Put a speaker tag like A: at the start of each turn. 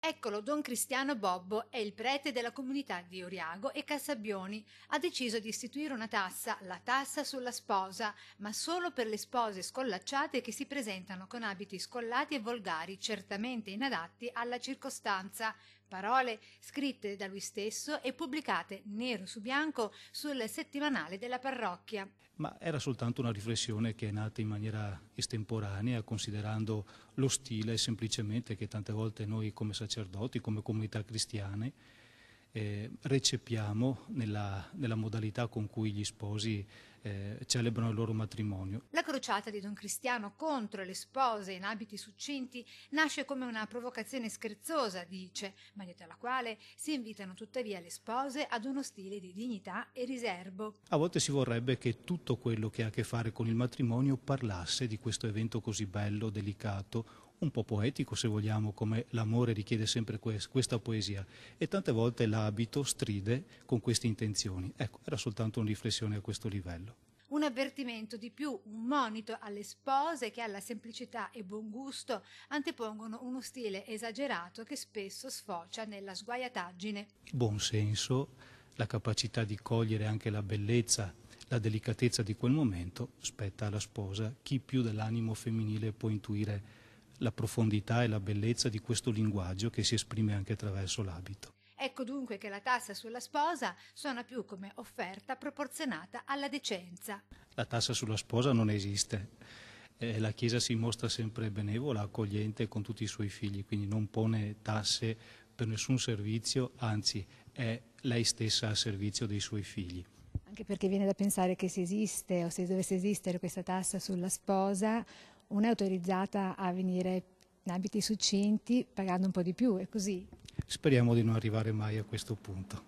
A: Eccolo, Don Cristiano Bobbo è il prete della comunità di Oriago e Cassabbioni. Ha deciso di istituire una tassa, la tassa sulla sposa, ma solo per le spose scollacciate che si presentano con abiti scollati e volgari, certamente inadatti alla circostanza. Parole scritte da lui stesso e pubblicate nero su bianco sul settimanale della parrocchia.
B: Ma era soltanto una riflessione che è nata in maniera estemporanea, considerando lo stile semplicemente che tante volte noi come sacerdoti, come comunità cristiane, recepiamo nella modalità con cui gli sposi celebrano il loro matrimonio.
A: La crociata di Don Cristiano contro le spose in abiti succinti nasce come una provocazione scherzosa, dice, ma dietro alla quale si invitano tuttavia le spose ad uno stile di dignità e riserbo.
B: A volte si vorrebbe che tutto quello che ha a che fare con il matrimonio parlasse di questo evento così bello, delicato, un po' poetico se vogliamo, come l'amore richiede sempre questa poesia, e tante volte l'abito stride con queste intenzioni. Ecco, era soltanto una riflessione a questo livello.
A: Un avvertimento di più, un monito alle spose che alla semplicità e buon gusto antepongono uno stile esagerato che spesso sfocia nella sguaiataggine.
B: Il buon senso, la capacità di cogliere anche la bellezza, la delicatezza di quel momento, spetta alla sposa. Chi più dell'animo femminile può intuire la profondità e la bellezza di questo linguaggio che si esprime anche attraverso l'abito.
A: Ecco dunque che la tassa sulla sposa suona più come offerta proporzionata alla decenza.
B: La tassa sulla sposa non esiste. La Chiesa si mostra sempre benevola, accogliente con tutti i suoi figli, quindi non pone tasse per nessun servizio, anzi è lei stessa a servizio dei suoi figli.
C: Anche perché viene da pensare che se esiste o se dovesse esistere questa tassa sulla sposa, una è autorizzata a venire in abiti succinti pagando un po' di più, è così.
B: Speriamo di non arrivare mai a questo punto.